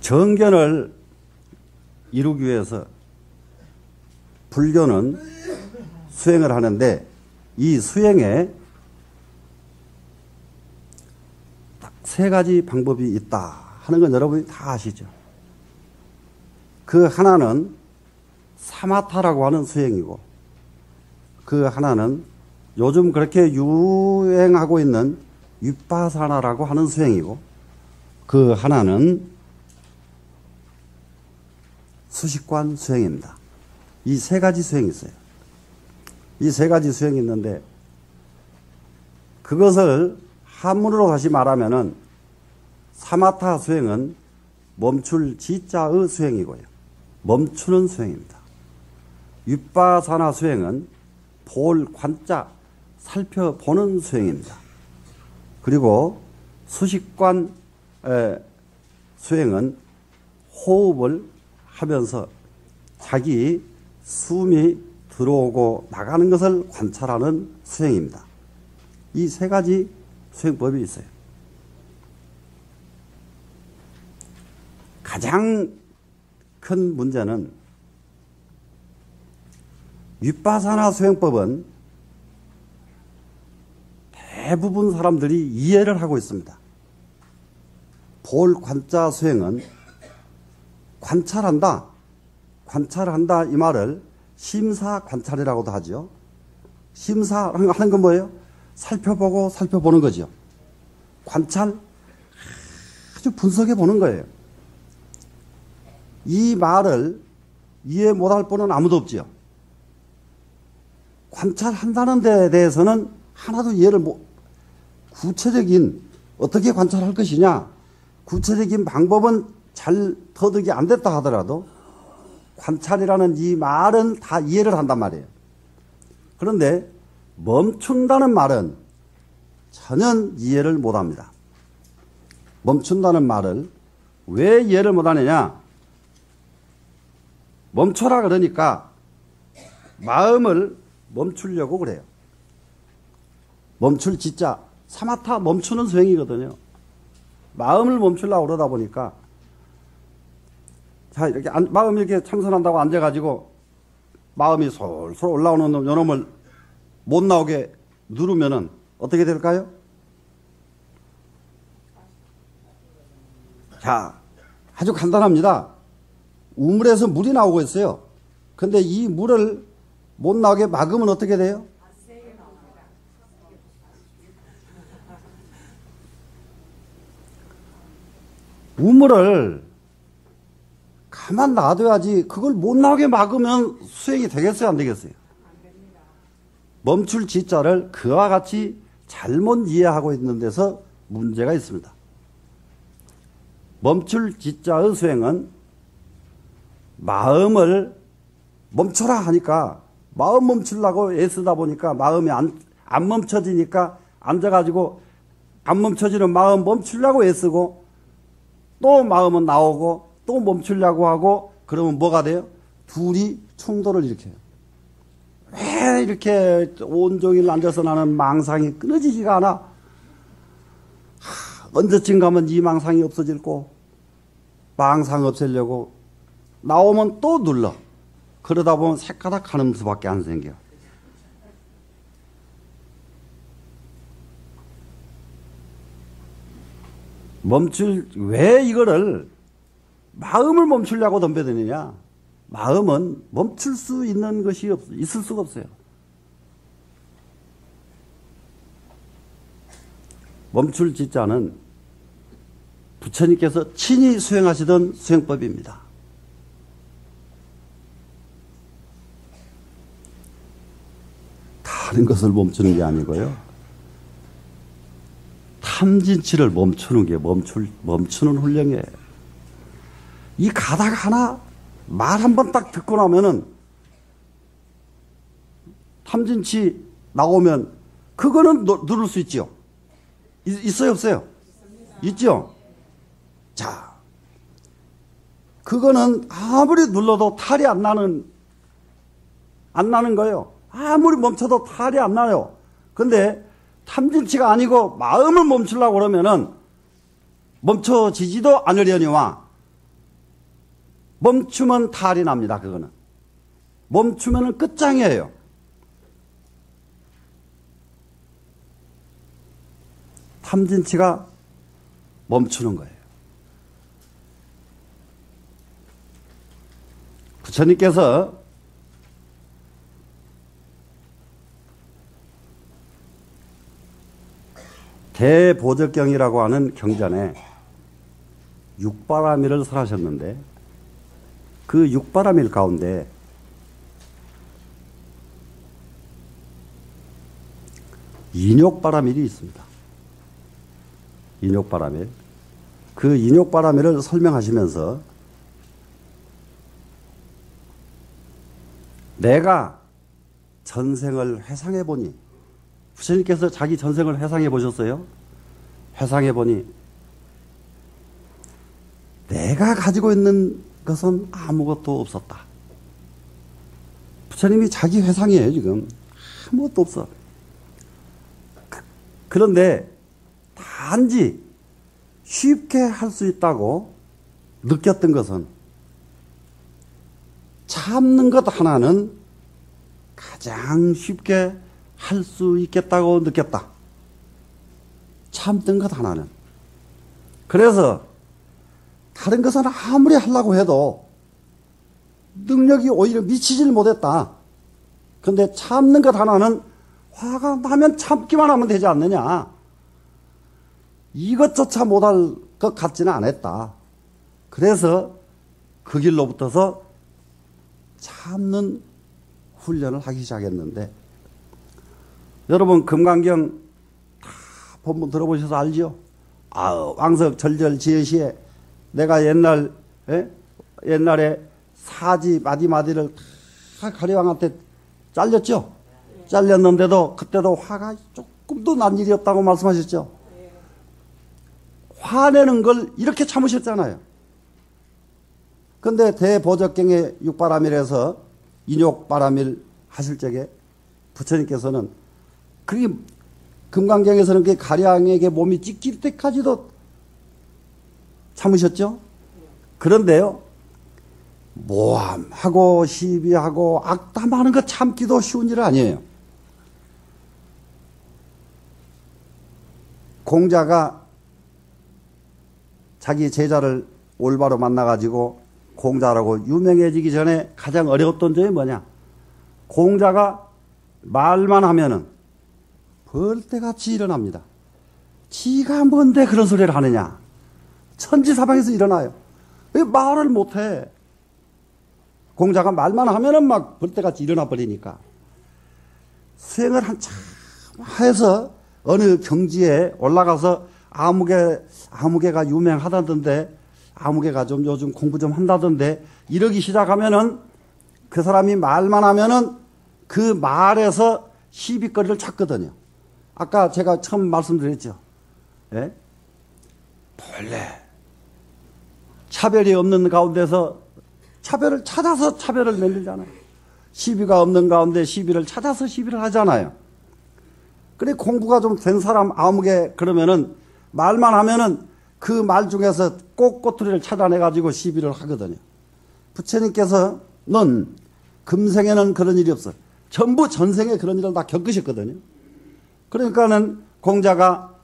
정견을 이루기 위해서 불교는 수행을 하는데 이 수행에 딱 세 가지 방법이 있다 하는 건 여러분이 다 아시죠. 그 하나는 사마타라고 하는 수행이고, 그 하나는 요즘 그렇게 유행하고 있는 윗바사나라고 하는 수행이고, 그 하나는 수식관 수행입니다. 이 세 가지 수행이 있어요. 이 세 가지 수행이 있는데, 그것을 한문으로 다시 말하면은 사마타 수행은 멈출 지자의 수행이고요. 멈추는 수행입니다. 윗바사나 수행은 볼 관자 살펴보는 수행입니다. 그리고 수식관 수행은 호흡을 하면서 자기 숨이 들어오고 나가는 것을 관찰하는 수행입니다. 이 세 가지 수행법이 있어요. 가장 큰 문제는 윗바사나 수행법은 대부분 사람들이 이해를 하고 있습니다. 볼 관자 수행은 관찰한다, 관찰한다 이 말을 심사 관찰이라고도 하죠. 심사하는 건 뭐예요? 살펴보고 살펴보는 거죠. 관찰, 아주 분석해 보는 거예요. 이 말을 이해 못할 분은 아무도 없지요. 관찰한다는 데 대해서는 하나도 이해를 구체적인 어떻게 관찰할 것이냐, 구체적인 방법은 잘 터득이 안 됐다 하더라도 관찰이라는 이 말은 다 이해를 한단 말이에요. 그런데 멈춘다는 말은 전혀 이해를 못합니다. 멈춘다는 말을 왜 이해를 못하느냐? 멈춰라 그러니까 마음을 멈추려고 그래요. 멈출 지자, 사마타 멈추는 수행이거든요. 마음을 멈추려고 그러다 보니까 자, 이렇게 마음이 이렇게 참선한다고 앉아가지고 마음이 솔솔 올라오는 요놈을 못 나오게 누르면은 어떻게 될까요? 자, 아주 간단합니다. 우물에서 물이 나오고 있어요. 근데 이 물을 못 나오게 막으면 어떻게 돼요? 우물을 가만 놔둬야지 그걸 못 나오게 막으면 수행이 되겠어요? 안 되겠어요? 멈출 지자를 그와 같이 잘못 이해하고 있는 데서 문제가 있습니다. 멈출 지자의 수행은 마음을 멈춰라 하니까 마음 멈추려고 애쓰다 보니까 마음이 안 멈춰지니까 앉아가지고 안 멈춰지는 마음 멈추려고 애쓰고 또 마음은 나오고 또 멈추려고 하고 그러면 뭐가 돼요? 둘이 충돌을 일으켜요. 왜 이렇게 온종일 앉아서 나는 망상이 끊어지지가 않아? 언제쯤 가면 이 망상이 없어질고 망상 없애려고 나오면 또 눌러. 그러다 보면 새까닥 하는 수밖에 안 생겨. 왜 이거를 마음을 멈추려고 덤벼드느냐? 마음은 멈출 수 있는 것이 있을 수가 없어요. 멈출 지자는 부처님께서 친히 수행하시던 수행법입니다. 다른 것을 멈추는 게 아니고요. 탐진치를 멈추는 게 멈추는 훈련이에요. 이 가다가 하나 말 한 번 딱 듣고 나면은 탐진치 나오면 그거는 누를 수 있죠. 있어요, 없어요? 있죠. 자, 그거는 아무리 눌러도 탈이 안 나는 거예요. 아무리 멈춰도 탈이 안 나요. 근데 탐진치가 아니고 마음을 멈추려고 그러면은 멈춰지지도 않으려니와 멈추면 탈이 납니다. 그거는. 멈추면 끝장이에요. 탐진치가 멈추는 거예요. 부처님께서 대보적경이라고 하는 경전에 육바라밀을 설하셨는데 그 육바라밀 가운데 인욕바라밀이 있습니다. 인욕바라밀. 그 인욕바라밀을 설명하시면서 내가 전생을 회상해 보니, 부처님께서 자기 전생을 회상해 보셨어요? 회상해 보니 내가 가지고 있는 것은 아무것도 없었다. 부처님이 자기 회상이에요. 지금 아무것도 없어. 그런데 단지 쉽게 할 수 있다고 느꼈던 것은 참는 것 하나는 가장 쉽게 할 수 있겠다고 느꼈다. 참던 것 하나는. 그래서 다른 것은 아무리 하려고 해도 능력이 오히려 미치질 못했다. 그런데 참는 것 하나는 화가 나면 참기만 하면 되지 않느냐. 이것조차 못할 것 같지는 않았다. 그래서 그 길로 붙어서 참는 훈련을 하기 시작했는데, 여러분 금강경 다 본문 들어보셔서 알죠? 왕석 절절 지혜시에 내가 옛날에 사지 마디마디를 다 가리왕한테 잘렸죠? 잘렸는데도 그때도 화가 조금도 난 일이 없다고 말씀하셨죠? 화내는 걸 이렇게 참으셨잖아요. 그런데 대보적경의 육바라밀에서 인욕바라밀 하실 적에 부처님께서는 그게 금강경에서는 그 가량에게 몸이 찢길 때까지도 참으셨죠? 그런데요, 모함하고 시비하고 악담하는 거 참기도 쉬운 일 아니에요. 공자가 자기 제자를 올바로 만나가지고 공자라고 유명해지기 전에 가장 어려웠던 점이 뭐냐? 공자가 말만 하면은 벌떼같이 일어납니다. 지가 뭔데 그런 소리를 하느냐? 천지사방에서 일어나요. 왜 말을 못해? 공자가 말만 하면은 막 벌떼같이 일어나 버리니까. 수행을 한참 해서 어느 경지에 올라가서 아무개가 유명하다던데, 아무개가 좀 요즘 공부 좀 한다던데, 이러기 시작하면은 그 사람이 말만 하면은 그 말에서 시비거리를 찾거든요. 아까 제가 처음 말씀드렸죠. 예? 본래 차별이 없는 가운데서 차별을 찾아서 차별을 만들잖아요. 시비가 없는 가운데 시비를 찾아서 시비를 하잖아요. 그래 공부가 좀 된 사람 아무개 그러면은 말만 하면은 그 말 중에서 꼭 꼬투리를 찾아내가지고 시비를 하거든요. 부처님께서는 금생에는 그런 일이 없어요. 전부 전생에 그런 일을 다 겪으셨거든요. 그러니까는 공자가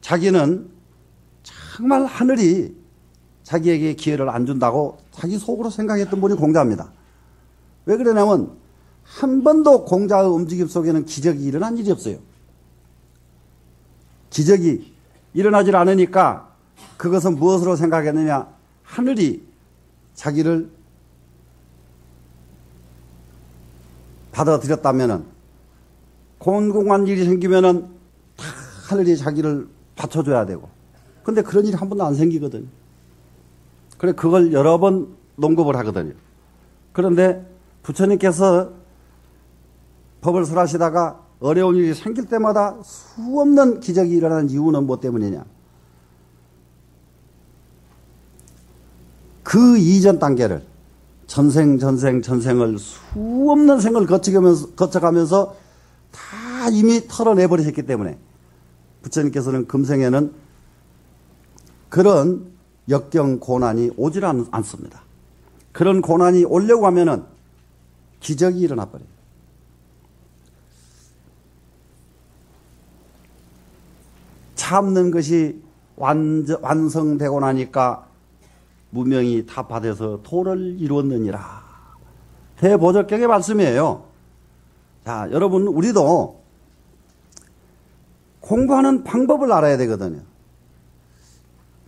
자기는 정말 하늘이 자기에게 기회를 안 준다고 자기 속으로 생각했던 분이 공자입니다. 왜 그러냐면 한 번도 공자의 움직임 속에는 기적이 일어난 일이 없어요. 기적이 일어나질 않으니까 그것은 무엇으로 생각했느냐? 하늘이 자기를 받아들였다면은 공공한 일이 생기면은 다 하늘이 자기를 받쳐줘야 되고. 근데 그런 일이 한 번도 안 생기거든요. 그래 그걸 여러 번 농급을 하거든요. 그런데 부처님께서 법을 설하시다가 어려운 일이 생길 때마다 수없는 기적이 일어나는 이유는 뭐 때문이냐? 그 이전 단계를 전생을 수없는 생을 거쳐가면서 다 이미 털어내버리셨기 때문에 부처님께서는 금생에는 그런 역경 고난이 오질 않습니다. 그런 고난이 오려고 하면은 기적이 일어나 버려요. 참는 것이 완성되고 나니까 무명이 타파돼서 도를 이루었느니라. 대보절경의 말씀이에요. 자, 여러분, 우리도 공부하는 방법을 알아야 되거든요.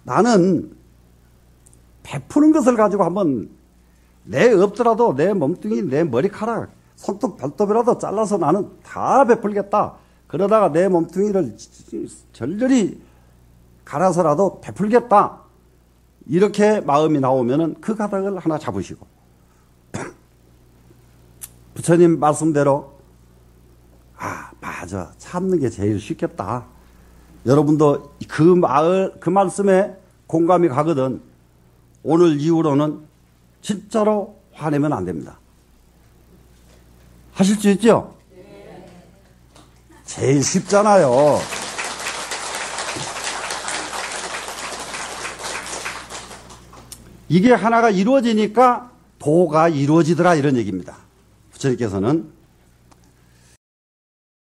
나는 베푸는 것을 가지고 한번 내 없더라도 내 몸뚱이, 내 머리카락, 손톱, 발톱이라도 잘라서 나는 다 베풀겠다. 그러다가 내 몸뚱이를 절절히 갈아서라도 베풀겠다. 이렇게 마음이 나오면은 그 가닥을 하나 잡으시고 부처님 말씀대로 맞아, 참는 게 제일 쉽겠다. 여러분도 그 말씀에 공감이 가거든. 오늘 이후로는 진짜로 화내면 안 됩니다. 하실 수 있죠? 제일 쉽잖아요. 이게 하나가 이루어지니까 도가 이루어지더라, 이런 얘기입니다. 부처님께서는